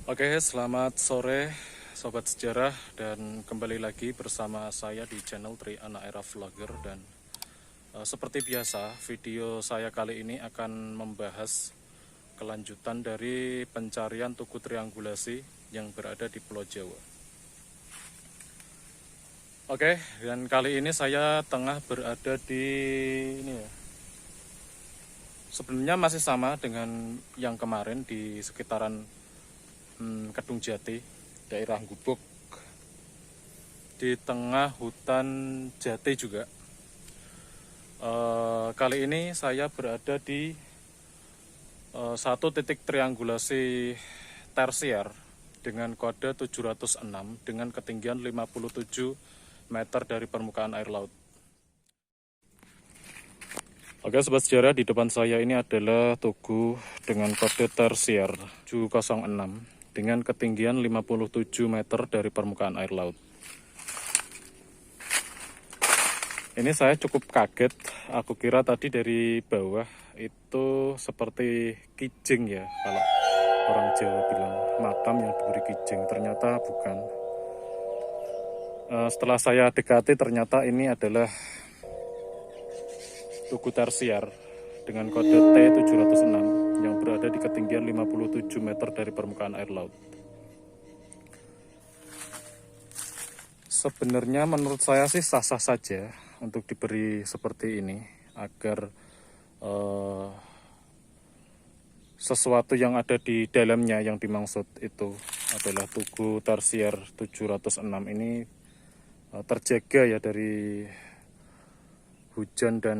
Oke, selamat sore Sobat Sejarah dan kembali lagi bersama saya di channel Tri Anak Era Vlogger dan seperti biasa video saya kali ini akan membahas kelanjutan dari pencarian tugu triangulasi yang berada di Pulau Jawa. Oke, dan kali ini saya tengah berada di ini ya. Sebenarnya masih sama dengan yang kemarin di sekitaran Kedung Jati, daerah Gubuk, di tengah hutan jati juga. Kali ini saya berada di satu titik triangulasi tersier dengan kode 706 dengan ketinggian 57 meter dari permukaan air laut. Oke Sobat Sejarah, di depan saya ini adalah tugu dengan kode tersier 706 dengan ketinggian 57 meter dari permukaan air laut. Ini saya cukup kaget, aku kira tadi dari bawah itu seperti kijing ya, kalau orang Jawa bilang makam yang diberi kijing, ternyata bukan. Setelah saya dekati ternyata ini adalah tugu tersier dengan kode T706 yang berada di ketinggian 57 meter dari permukaan air laut. Sebenarnya menurut saya sih sah-sah saja untuk diberi seperti ini agar sesuatu yang ada di dalamnya yang dimaksud itu adalah tugu tersier 706 ini terjaga ya dari hujan dan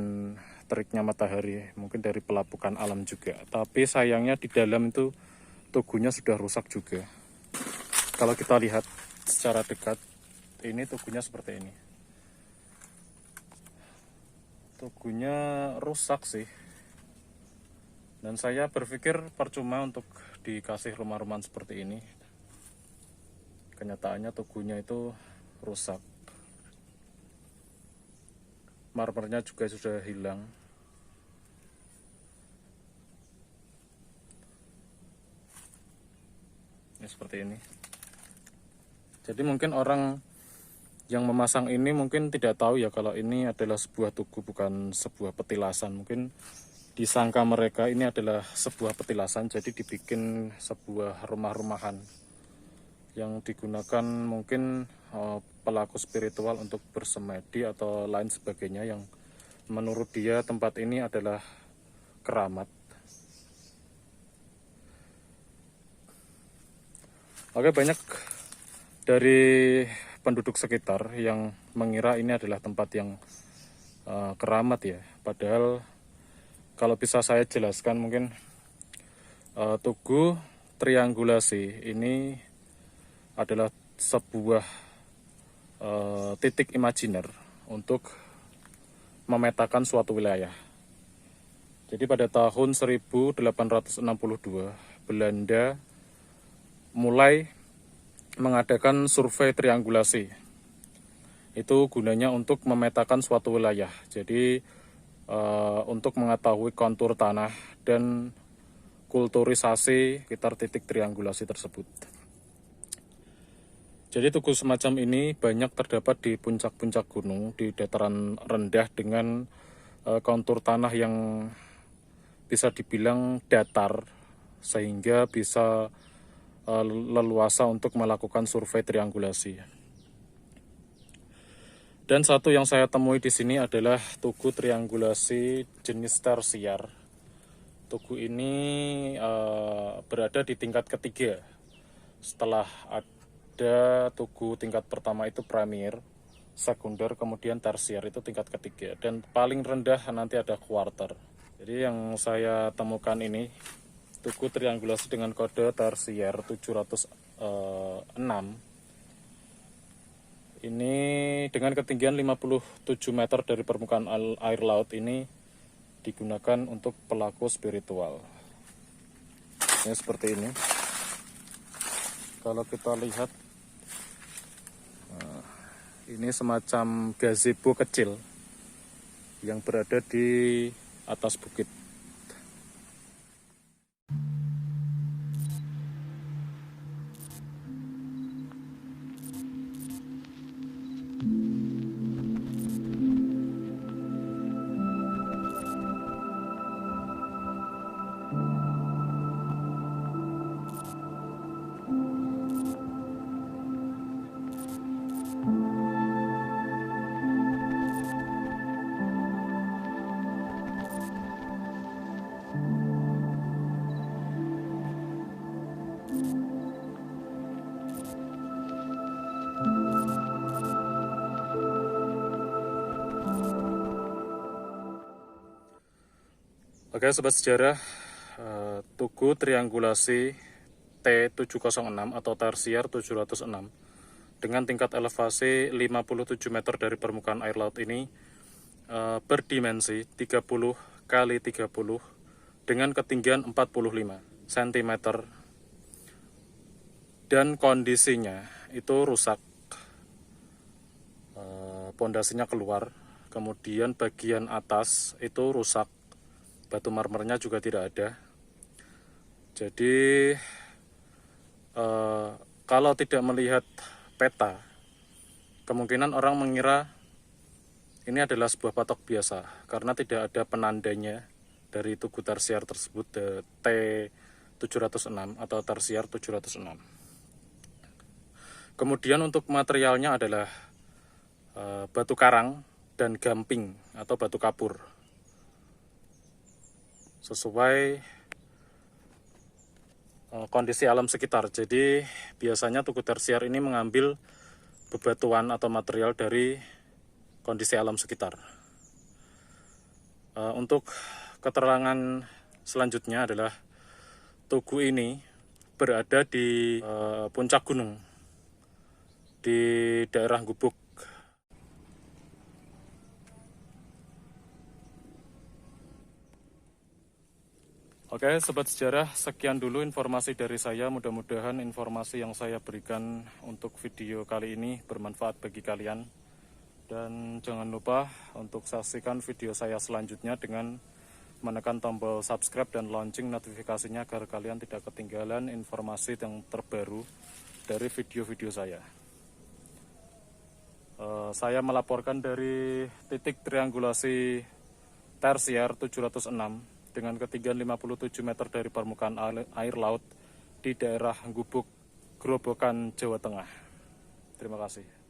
teriknya matahari, mungkin dari pelapukan alam juga. Tapi sayangnya di dalam itu tugunya sudah rusak juga. Kalau kita lihat secara dekat, ini tugunya seperti ini. Tugunya rusak sih. Dan saya berpikir percuma untuk dikasih rumah-rumahan seperti ini. Kenyataannya tugunya itu rusak. Marmernya juga sudah hilang. Ini seperti ini. Jadi mungkin orang yang memasang ini mungkin tidak tahu ya kalau ini adalah sebuah tugu, bukan sebuah petilasan. Mungkin disangka mereka ini adalah sebuah petilasan, jadi dibikin sebuah rumah-rumahan yang digunakan mungkin pelaku spiritual untuk bersemedi atau lain sebagainya, yang menurut dia tempat ini adalah keramat. Oke, banyak dari penduduk sekitar yang mengira ini adalah tempat yang keramat ya. Padahal kalau bisa saya jelaskan mungkin tugu triangulasi ini adalah sebuah titik imajiner untuk memetakan suatu wilayah. Jadi pada tahun 1862 Belanda mulai mengadakan survei triangulasi. Itu gunanya untuk memetakan suatu wilayah. Jadi untuk mengetahui kontur tanah dan kulturisasi sekitar titik triangulasi tersebut. Jadi tugu semacam ini banyak terdapat di puncak-puncak gunung, di dataran rendah dengan kontur tanah yang bisa dibilang datar, sehingga bisa leluasa untuk melakukan survei triangulasi. Dan satu yang saya temui di sini adalah tugu triangulasi jenis tersier. Tugu ini berada di tingkat ketiga. Setelah ada tugu tingkat pertama itu premier, sekunder, kemudian tersier itu tingkat ketiga. Dan paling rendah nanti ada quarter. Jadi yang saya temukan ini tugu triangulasi dengan kode tersier 706 ini dengan ketinggian 57 meter dari permukaan air laut ini digunakan untuk pelaku spiritual. Ini seperti ini. Kalau kita lihat, ini semacam gazebo kecil yang berada di atas bukit. Oke sobat sejarah, tugu triangulasi T706 atau tersier 706 dengan tingkat elevasi 57 meter dari permukaan air laut ini berdimensi 30 kali 30 dengan ketinggian 45 cm dan kondisinya itu rusak, pondasinya keluar, kemudian bagian atas itu rusak, batu marmernya juga tidak ada. Jadi kalau tidak melihat peta, kemungkinan orang mengira ini adalah sebuah patok biasa karena tidak ada penandanya dari tugu tersier tersebut, T706 atau tersier 706. Kemudian untuk materialnya adalah batu karang dan gamping atau batu kapur. Sesuai kondisi alam sekitar. Jadi biasanya tugu tersier ini mengambil bebatuan atau material dari kondisi alam sekitar. Untuk keterangan selanjutnya adalah tugu ini berada di puncak gunung di daerah Gubuk. Oke sobat sejarah, sekian dulu informasi dari saya. Mudah-mudahan informasi yang saya berikan untuk video kali ini bermanfaat bagi kalian. Dan jangan lupa untuk saksikan video saya selanjutnya dengan menekan tombol subscribe dan lonceng notifikasinya agar kalian tidak ketinggalan informasi yang terbaru dari video-video saya. Saya melaporkan dari titik triangulasi tersier 706 dengan ketinggian 57 meter dari permukaan air laut di daerah Gubuk, Grobogan, Jawa Tengah. Terima kasih.